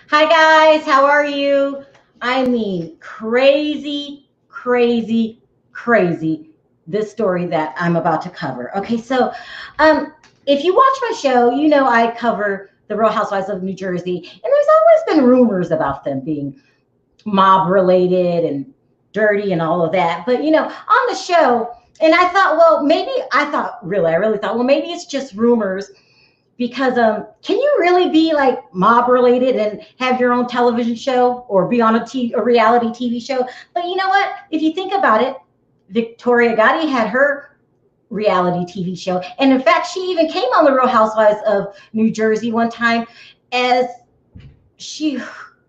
Hi guys, how are you? I mean, crazy, crazy, crazy. This story that I'm about to cover. Okay, so um, if you watch my show, you know I cover the Real Housewives of New Jersey, and there's always been rumors about them being mob related and dirty and all of that. But on the show, and I thought, well, maybe I really thought, well, maybe it's just rumors because can you really be like mob related and have your own television show or be on a reality TV show? But you know what? If you think about it, Victoria Gotti had her reality TV show, and in fact, she even came on the Real Housewives of New Jersey one time as she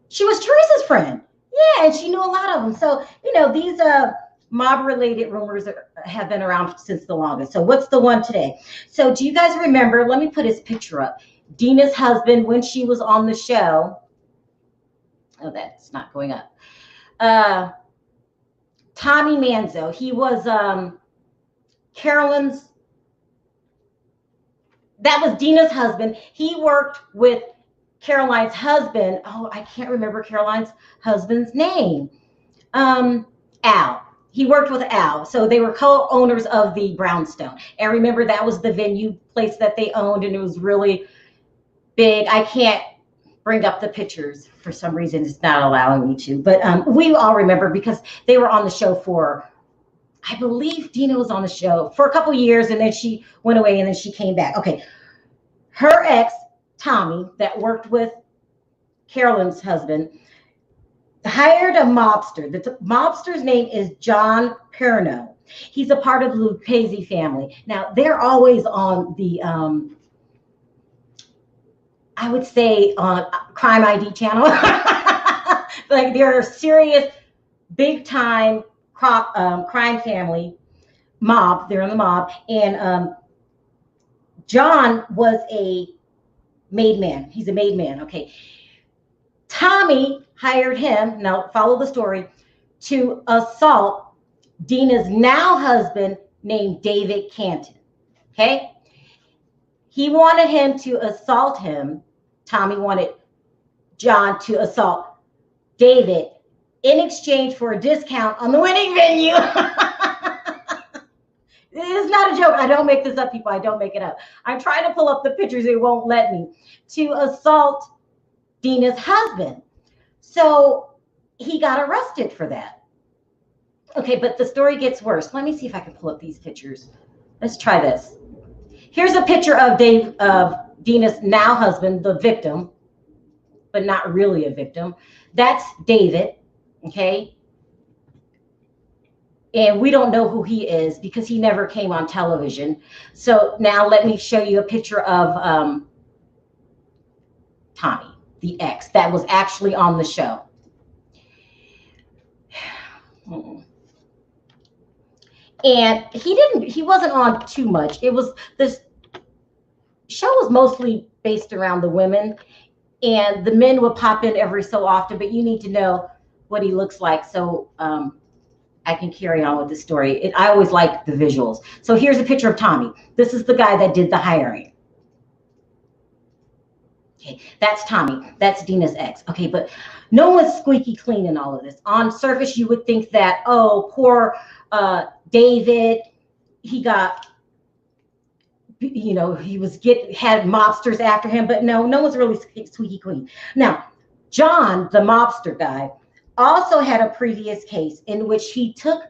she was Teresa's friend. Yeah, and she knew a lot of them. So these mob related rumors have been around since the longest. So what's the one today? So do you guys remember? Let me put his picture up. Dina's husband when she was on the show. Oh, that's not going up. Uh, Tommy Manzo. He was Carolyn's. That was Dina's husband. He worked with Caroline's husband. Oh, I can't remember Caroline's husband's name. Al. He worked with Al. So they were co-owners of the Brownstone. And remember, that was the venue place that they owned, and it was really big. I can't bring up the pictures for some reason. It's not allowing me to. But we all remember because they were on the show for, I believe Dina was on the show for a couple years, and then she went away, and then she came back. Okay. Her ex, Tommy, that worked with Carolyn's husband, hired a mobster. The mobster's name is John Perno. He's a part of the Lucchese family. Now, they're always on the, I would say, on Crime ID channel. Like, they're a serious, big-time crime family, mob. They're in the mob. And John was a made man. He's a made man. Okay. Tommy hired him, now follow the story, to assault Dina's now husband named David Cantin. Okay? He wanted him to assault him. Tommy wanted John to assault David in exchange for a discount on the wedding venue. It's not a joke. I don't make this up, people. I don't make it up. I'm trying to pull up the pictures. It won't let me. To assault Dina's husband. So he got arrested for that. Okay, but the story gets worse. Let me see if I can pull up these pictures. Let's try this. Here's a picture of Dina's now husband, the victim, but not really a victim. That's David, okay? And we don't know who he is because he never came on television. So now let me show you a picture of Tommy, the ex, that was actually on the show. And he wasn't on too much. This show was mostly based around the women, and the men would pop in every so often, but you need to know what he looks like. So I can carry on with the story. I always like the visuals. So here's a picture of Tommy. This is the guy that did the hiring. Okay, that's Tommy. That's Dina's ex. Okay, but no one's squeaky clean in all of this. On surface, you would think that, oh, poor David, he got, he had mobsters after him, but no one's really squeaky clean. Now, John, the mobster guy, also had a previous case in which he took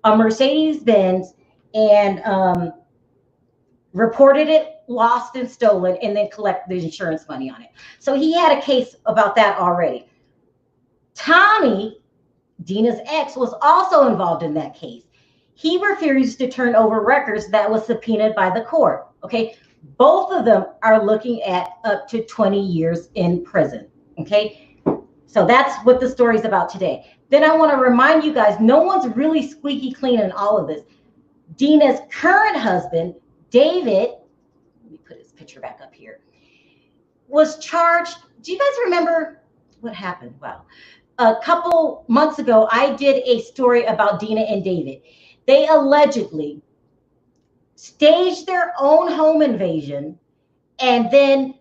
a Mercedes-Benz and reported it lost and stolen, and then collected the insurance money on it. So he had a case about that already. Tommy, Dina's ex, was also involved in that case. He refused to turn over records that was subpoenaed by the court. Okay, both of them are looking at up to 20 years in prison. Okay, so that's what the story's about today. Then I want to remind you guys, no one's really squeaky clean in all of this. Dina's current husband, David, let me put his picture back up here, was charged. Do you guys remember what happened? Well, a couple months ago, I did a story about Dina and David. They allegedly staged their own home invasion and then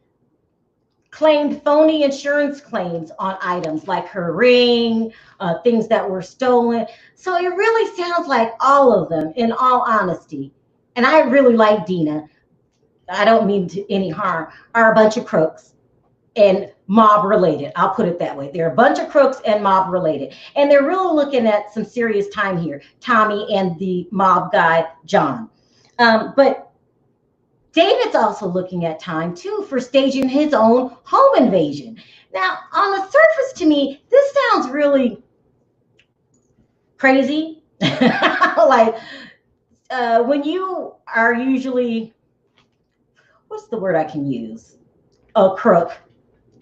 claimed phony insurance claims on items like her ring, things that were stolen. So it really sounds like all of them, in all honesty. And I really like Dina. I don't mean to any harm, are a bunch of crooks and mob related. I'll put it that way. They're a bunch of crooks and mob related. And they're really looking at some serious time here, Tommy and the mob guy, John. But David's also looking at time too for staging his own home invasion. Now, on the surface to me, this sounds really crazy. Like when you are usually, what's the word I can use? A crook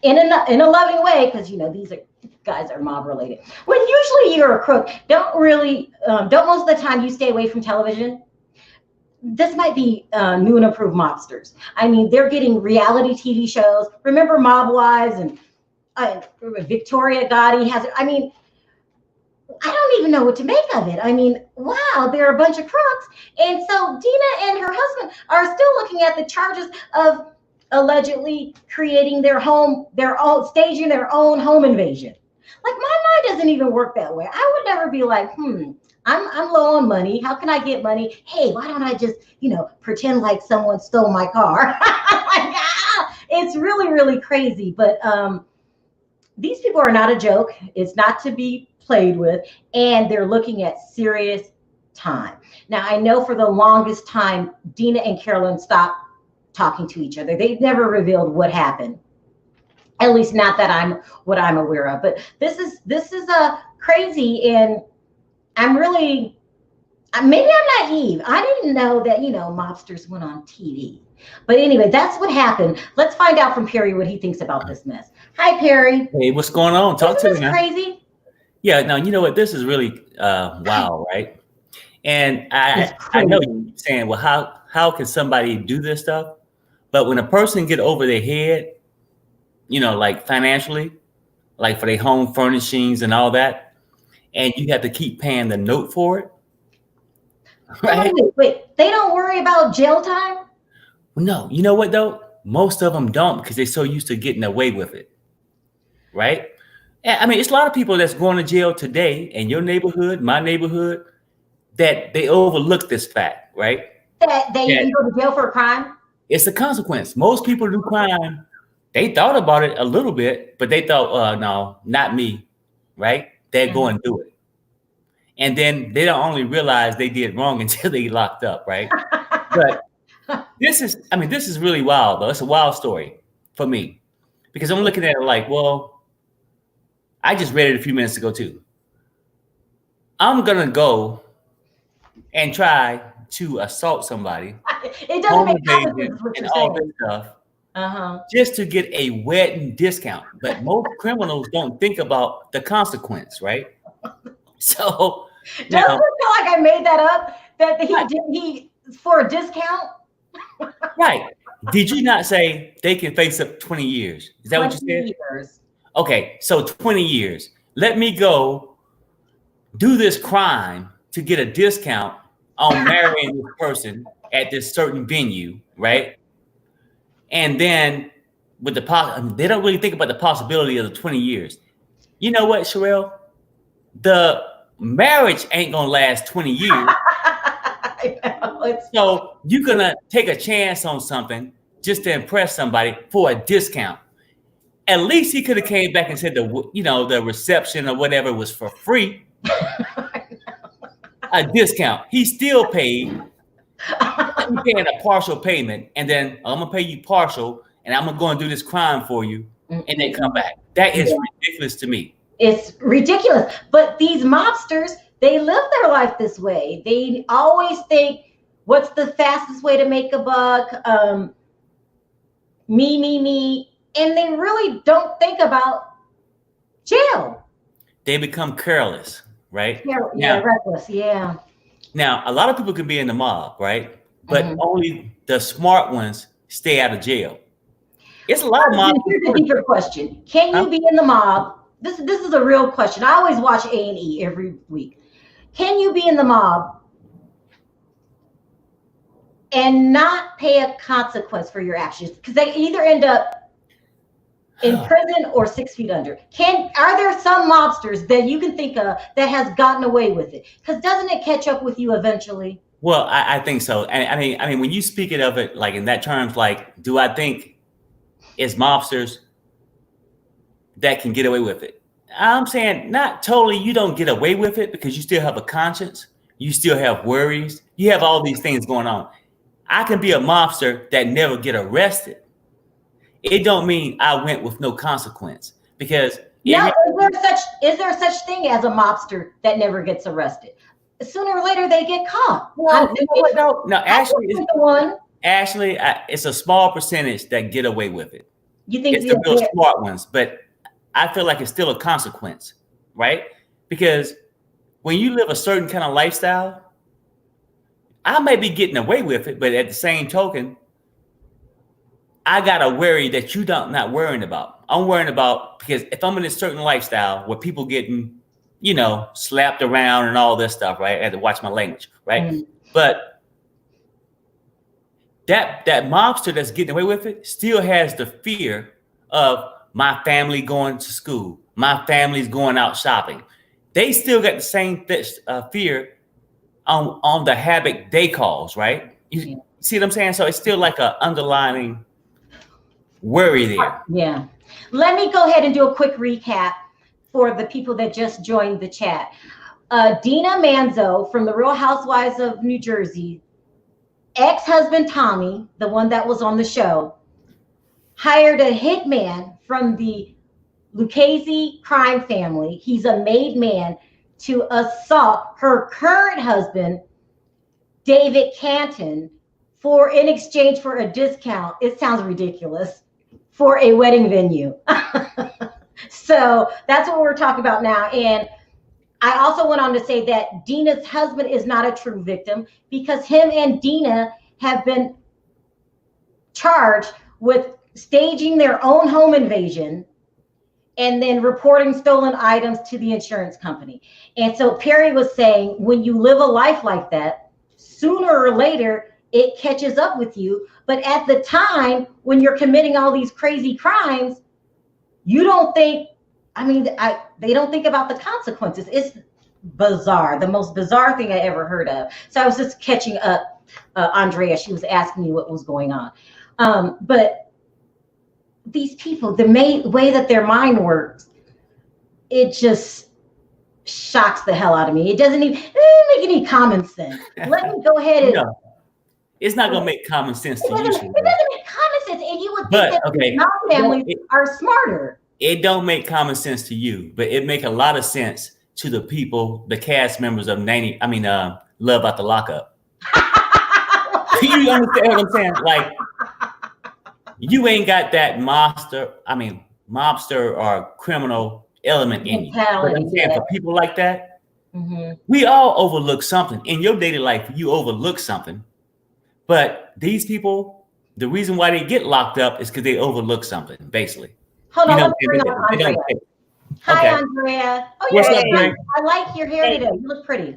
in a loving way, because you know these guys are mob related. When usually you're a crook, don't most of the time you stay away from television. This might be new and improved mobsters. I mean, they're getting reality TV shows. Remember Mob Wives and Victoria Gotti has it. I mean, I don't even know what to make of it. I mean, wow, they're a bunch of crooks. And so Dina and her husband are still looking at the charges of allegedly creating staging their own home invasion. Like, my mind doesn't even work that way. I would never be like, I'm low on money. How can I get money? Hey, why don't I just, pretend like someone stole my car? It's really, really crazy. But these people are not a joke. It's not to be played with. And they're looking at serious time. Now, I know for the longest time, Dina and Carolyn stopped talking to each other. They've never revealed what happened. At least not that I'm aware of. But this is crazy. And I'm really, maybe I'm naive. I didn't know that, mobsters went on TV. But anyway, that's what happened. Let's find out from Perry what he thinks about this mess. Hi, Perry. Hey, what's going on? Talk to me, man. Crazy? Yeah, now, you know what? This is really wow, right? And I know you're saying, well, how can somebody do this stuff? But when a person get over their head, like financially, like for their home furnishings and all that, and you have to keep paying the note for it. Right? Wait, they don't worry about jail time? No, you know what though? Most of them don't, because they're so used to getting away with it. Right? I mean, it's a lot of people that's going to jail today in your neighborhood, my neighborhood, that they overlook this fact, right? That you go to jail for a crime? It's a consequence. Most people do crime. They thought about it a little bit, but they thought, no, not me, right? They're going to do it. And then they don't only realize they did wrong until they locked up, right? But this is really wild, though. It's a wild story for me, because I'm looking at it like, well, I just read it a few minutes ago, too. I'm going to go and try to assault somebody. It doesn't make sense what you're saying. This stuff. Just to get a wedding discount. But most criminals don't think about the consequence, right? So doesn't it feel like I made that up? That he for a discount? Right. Did you not say they can face up 20 years? Is that what you said? 20 years. Okay, so 20 years. Let me go do this crime to get a discount on marrying this person at this certain venue, right? And then with they don't really think about the possibility of the 20 years. You know what, Sharrell? The marriage ain't gonna last 20 years. I know, so you're gonna take a chance on something just to impress somebody for a discount. At least he could have came back and said the reception or whatever was for free. A discount. He still paid. I'm paying a partial payment, and then I'm gonna pay you partial, and I'm gonna go and do this crime for you, and then come back. That is ridiculous to me. It's ridiculous. But these mobsters, they live their life this way. They always think, what's the fastest way to make a buck? Me. And they really don't think about jail. They become careless, right? Reckless, yeah. Now, a lot of people can be in the mob, right? But only the smart ones stay out of jail. It's a lot of mob. Here's a deeper question. Can you be in the mob? This is a real question. I always watch A&E every week. Can you be in the mob and not pay a consequence for your actions? Because they either end up in prison or 6 feet under. Are there some mobsters that you can think of that has gotten away with it? Because doesn't it catch up with you eventually? Well, I think so. And I mean, when you speak it of it like in that terms, like, do I think it's mobsters that can get away with it? I'm saying not totally. You don't get away with it because you still have a conscience. You still have worries. You have all these things going on. I can be a mobster that never get arrested. It don't mean I went with no consequence, because now, is there such thing as a mobster that never gets arrested? Sooner or later they get caught. No, actually, it's a small percentage that get away with it. You think it's the real smart ones, but I feel like it's still a consequence, right? Because when you live a certain kind of lifestyle, I may be getting away with it, but at the same token, I gotta worry that you not worrying about. I'm worrying about, because if I'm in a certain lifestyle where people getting, slapped around and all this stuff, right? I had to watch my language, right? Mm-hmm. But that mobster that's getting away with it still has the fear of my family going to school, my family's going out shopping. They still got the same fear on the habit they cause, right? You see what I'm saying? So it's still like an underlying worry there. Yeah. Let me go ahead and do a quick recap for the people that just joined the chat. Dina Manzo from the Real Housewives of New Jersey, ex-husband Tommy, the one that was on the show, hired a hitman from the Lucchese crime family. He's a made man to assault her current husband, David Cantin, in exchange for a discount. It sounds ridiculous. For a wedding venue. So that's what we're talking about now. And I also went on to say that Dina's husband is not a true victim, because him and Dina have been charged with staging their own home invasion and then reporting stolen items to the insurance company. And so Perry was saying, when you live a life like that, sooner or later, it catches up with you. But at the time when you're committing all these crazy crimes, you don't think, they don't think about the consequences. It's bizarre, the most bizarre thing I ever heard of. So I was just catching up, Andrea, she was asking me what was going on. But these people, the way that their mind works, it just shocks the hell out of me. It doesn't even make any common sense. Let me go ahead and... It's not gonna make common sense to you. It doesn't make common sense, and you would think that non-families are smarter. It don't make common sense to you, but it make a lot of sense to the people, the cast members of Love Out the Lockup. You understand what I'm saying? Like, you ain't got that mobster or criminal element in you. But I'm saying for people like that, we all overlook something. In your daily life, you overlook something. But these people, the reason why they get locked up is because they overlook something, basically. Hold on, let's bring up Andrea. Hi, Andrea. Oh, what's up, Andrea? I like your hair today. You look pretty.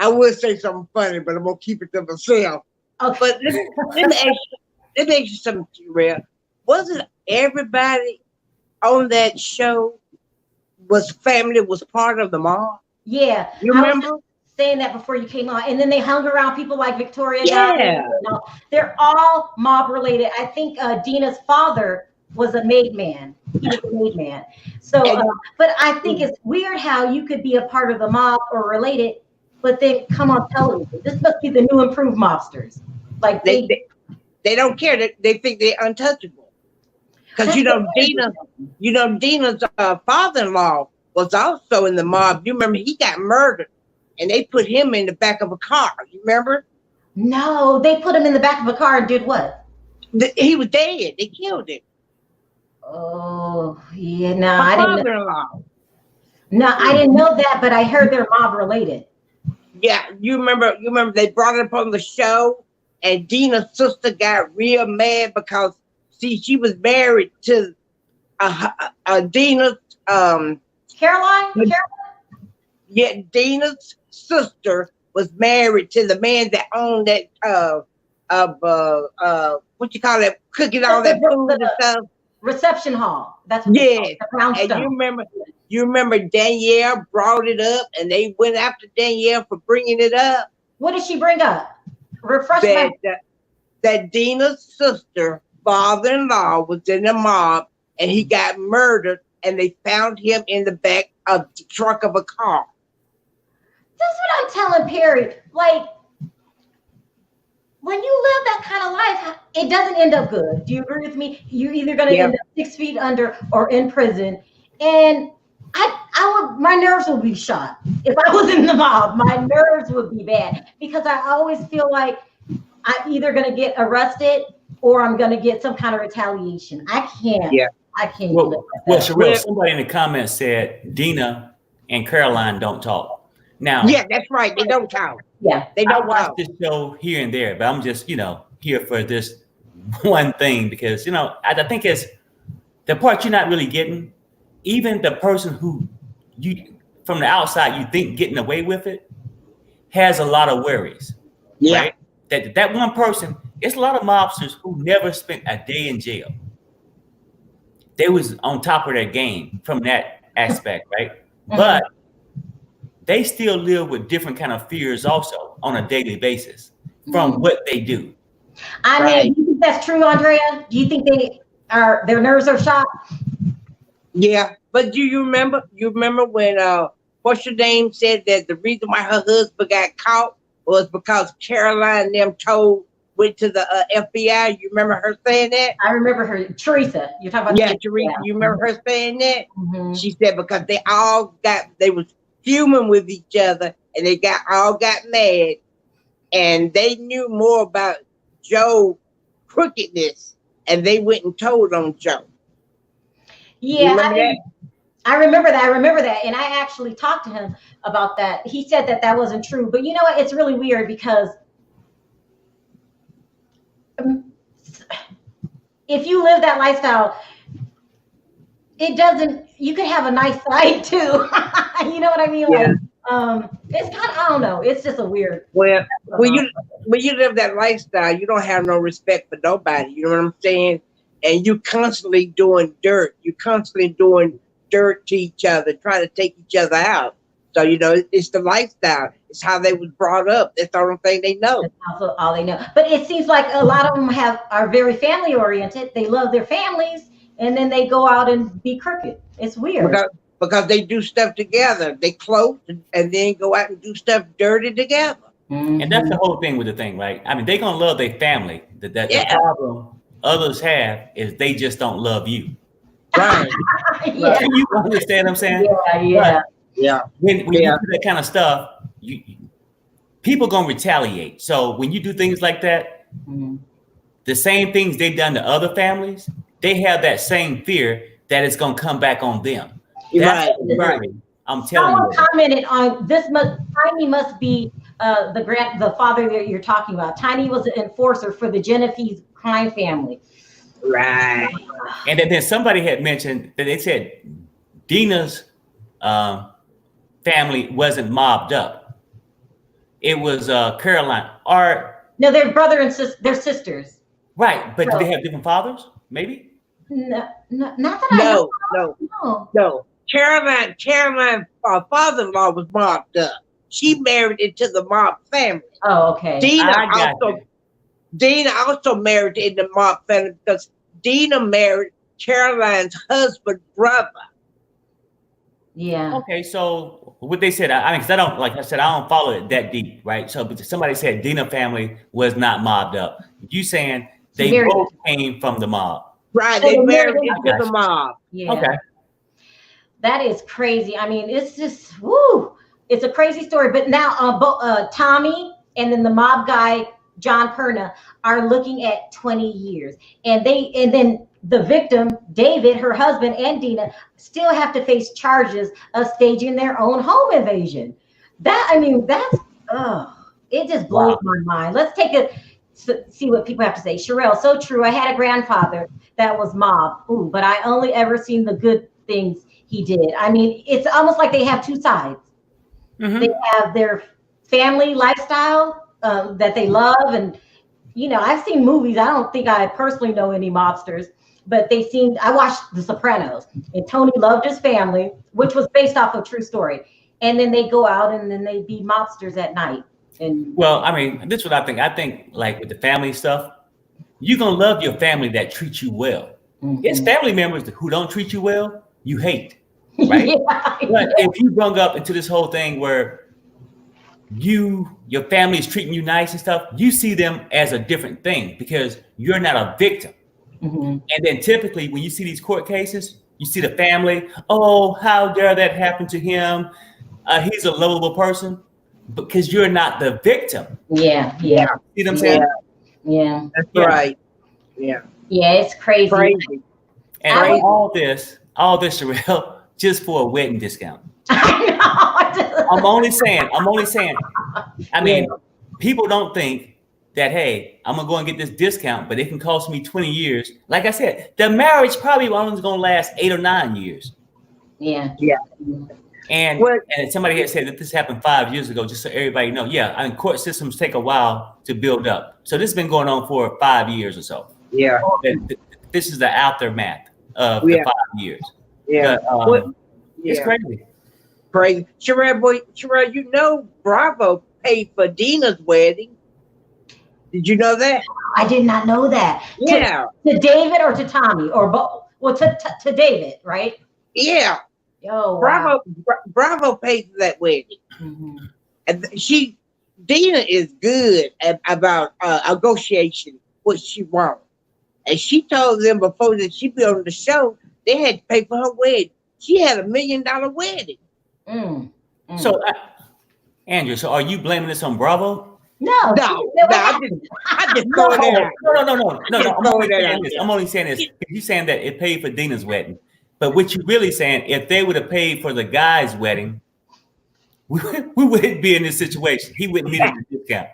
I would say something funny, but I'm gonna keep it to myself. Okay. But let me ask you something, Sharrell. Wasn't everybody on that show was part of the mob? Yeah. You remember? Saying that before you came on, and then they hung around people like Victoria. Yeah, they're all mob related. I think Dina's father was a made man. He was a made man. So, but I think it's weird how you could be a part of the mob or related, but then come on television. This must be the new improved mobsters. Like they don't care. They think they're untouchable. Because Dina's father-in-law was also in the mob. You remember he got murdered. And they put him in the back of a car. You remember? No, they put him in the back of a car and did what? He was dead. They killed him. Oh, yeah. No, I didn't know. No, I didn't know that, but I heard they're mob related. Yeah, you remember they brought it up on the show, and Dina's sister got real mad because she was married to Dina's Caroline? Yeah, Dina's sister was married to the man that owned that what you call that, cooking all that food and stuff. Reception hall. That's what Yeah. and you remember Danielle brought it up, and they went after Danielle for bringing it up. What did she bring up? Refresh that Dina's sister, father-in-law, was in the mob, and he got murdered, and they found him in the back of the trunk of a car. That's what I'm telling Perry. Like, when you live that kind of life, it doesn't end up good. Do you agree with me? You're either going to end up 6 feet under or in prison. And my nerves would be shot. If I was in the mob, my nerves would be bad because I always feel like I'm either going to get arrested or I'm going to get some kind of retaliation. I can't. Yeah. I can't. Well, Sharrell, somebody in the comments said Dina and Caroline don't talk. Now, yeah, that's right. They don't talk. Yeah, they don't watch this show here and there, but I'm just, here for this one thing because, I think it's the part you're not really getting. Even the person who you, from the outside, you think getting away with it has a lot of worries. Yeah. Right? That one person, it's a lot of mobsters who never spent a day in jail. They was on top of their game from that aspect, right? Mm-hmm. But they still live with different kind of fears also on a daily basis from what they do. I mean, do you think that's true, Andrea? Do you think their nerves are shot? Yeah, but do you remember? When what's your name said that the reason why her husband got caught was because Caroline and them went to the FBI. You remember her saying that? I remember her, Teresa. You're talking about Teresa. You remember her saying that? Mm-hmm. She said because they was human with each other, and they all got mad, and they knew more about Joe's crookedness, and they went and told on Joe. Yeah, I remember that, and I actually talked to him about that. He said that wasn't true, but you know what? It's really weird because if you live that lifestyle, you could have a nice side too. You know what I mean? Yeah. Like, it's kind of, I don't know. It's just a weird. Well, when you live that lifestyle, you don't have no respect for nobody. You know what I'm saying? And you constantly doing dirt. You constantly doing dirt to each other, trying to take each other out. So, it's the lifestyle. It's how they was brought up. That's the only thing they know. That's also all they know. But it seems like a lot of them are very family oriented. They love their families, and then they go out and be crooked. It's weird. Because they do stuff together. They close and then go out and do stuff dirty together. Mm-hmm. And that's the whole thing with the thing, right? I mean, they're going to love their family. The problem others have is they just don't love you. Right. Yeah. You understand what I'm saying? Yeah. Yeah. When you do that kind of stuff, people going to retaliate. So when you do things like that, the same things they've done to other families, they have that same fear that it's going to come back on them. That's right. I'm telling you. Someone commented on this. Tiny must be the father that you're talking about. Tiny was an enforcer for the Genovese crime family. Right. And then somebody had mentioned that they said Dina's family wasn't mobbed up. It was Caroline. No, they're brother and sister. They're sisters. Right, but do they have different fathers? Maybe. No, not that I know. No. Caroline, father-in-law was mobbed up. She married into the mob family. Oh, okay. Dina also married in the mob family because Dina married Caroline's husband's brother. Yeah. Okay, so what they said, I don't follow it that deep, right? So, but somebody said Dina family was not mobbed up. You saying they both came from the mob? Right, they married into the mob. Yeah. Okay. That is crazy. I mean, it's just it's a crazy story. But now, Tommy and then the mob guy John Perna are looking at 20 years, and then the victim David, her husband, and Dina still have to face charges of staging their own home invasion. It just blows my mind. Let's see what people have to say. Sharrell, so true. I had a grandfather that was mob. But I only ever seen the good things he did. I mean, it's almost like they have two sides. Mm-hmm. They have their family lifestyle that they love, and you know, I've seen movies. I don't think I personally know any mobsters, but they seemed. I watched The Sopranos, and Tony loved his family, which was based off of true story. And then they go out and then they be mobsters at night. And well, I mean, this is what I think. I think like with the family stuff, you're gonna love your family that treats you well. It's family members who don't treat you well, you hate, right? Yeah, but if you brung up into this whole thing where your family is treating you nice and stuff, you see them as a different thing because you're not a victim. And then typically when you see these court cases, you see the family, oh, how dare that happen to him? He's a lovable person because you're not the victim. Yeah. See what I'm saying? Yeah. That's right. Yeah. Yeah, it's crazy. And all this, Sharrell, just for a wedding discount. I know. I'm only saying. I mean, people don't think that, hey, I'm gonna go and get this discount, but it can cost me 20 years. Like I said, the marriage probably only gonna last 8 or 9 years. Yeah. And somebody had said that this happened 5 years ago, just so everybody know. Yeah, I mean, court systems take a while to build up. So this has been going on for 5 years or so. Yeah. This is the aftermath of the 5 years. Yeah. But, it's crazy. Crazy. Sharrell, you know Bravo paid for Dina's wedding. Did you know that? I did not know that. Yeah. To David or to Tommy or both? Well, to David, right? Yeah. Oh, wow. Bravo paid for that wedding. And Dina is good about negotiation, what she wants. And she told them before that she be on the show, they had to pay for her wedding. She had $1 million wedding. So, Andrew, so are you blaming this on Bravo? No, I just throw it out. No. I'm only saying this. You're saying that it paid for Dina's wedding, but what you're really saying, if they would have paid for the guy's wedding, we wouldn't be in this situation. He wouldn't need a discount.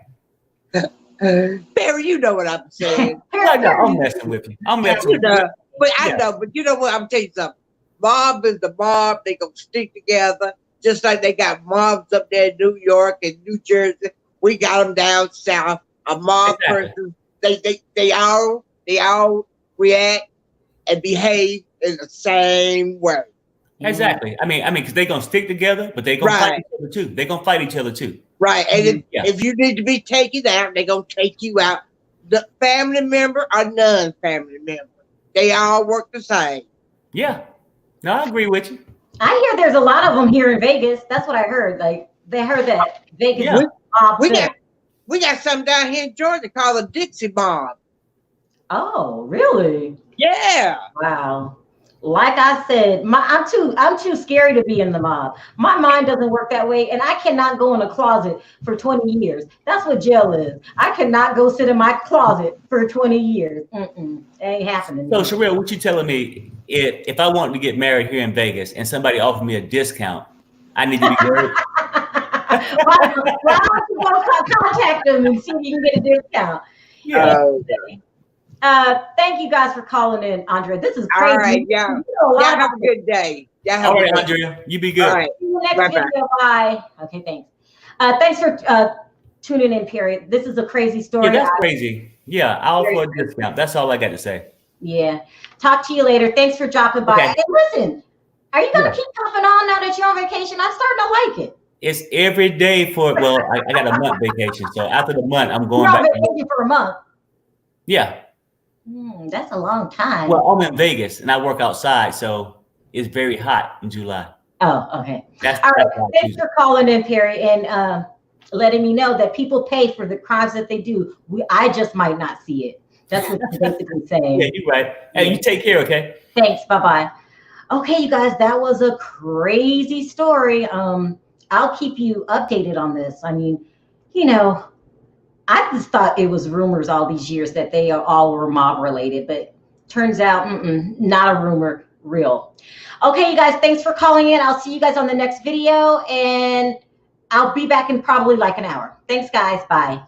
Barry, you know what I'm saying. No, I'm messing with you. But I know, but you know what? I'm telling you something. Mob is the mob. They gonna stick together, just like they got mobs up there in New York and New Jersey. We got them down south. A mob person, they all react and behave in the same way. Exactly. I mean, because they're gonna stick together, but they're gonna fight each other too. They're gonna fight each other too. Right. And if you need to be taken out, they're gonna take you out. The family member or non-family member, they all work the same. Yeah. No, I agree with you. I hear there's a lot of them here in Vegas. That's what I heard. Like they heard that Vegas. Yeah. We got some down here in Georgia called a Dixie Mob. Oh, really? Yeah. Wow. Like I said, I'm too scary to be in the mob. My mind doesn't work that way, and I cannot go in a closet for 20 years. That's what jail is. I cannot go sit in my closet for 20 years. It ain't happening. So, Sharrell, what you telling me? If I wanted to get married here in Vegas and somebody offered me a discount, I need to be worried. Why don't you go contact them and see if you can get a discount? Yeah. Thank you guys for calling in, Andrea. This is crazy. All right, y'all have a good day. All right, Andrea, you be good. All right. See you next video. Bye. Okay, thanks. Thanks for tuning in, period. This is a crazy story. Yeah, that's crazy. Yeah, I'll for a discount. That's all I got to say. Yeah. Talk to you later. Thanks for dropping by. Okay. And listen, are you going to keep popping on now that you're on vacation? I'm starting to like it. It's every day well, I got a month vacation. So after the month, I'm going You're on back. vacation for a month. Yeah. That's a long time. Well, I'm in Vegas and I work outside, so it's very hot in July. Oh, okay. That's all right. Thanks for calling in, Perry, and letting me know that people pay for the crimes that they do. I just might not see it. That's what you're basically saying. Yeah, you're right. Hey, you take care, okay? Thanks. Bye-bye. Okay, you guys, that was a crazy story. I'll keep you updated on this. I mean, you know, I just thought it was rumors all these years that they all were mob related, but turns out, not a rumor, real. Okay, you guys, thanks for calling in. I'll see you guys on the next video, and I'll be back in probably like an hour. Thanks, guys. Bye.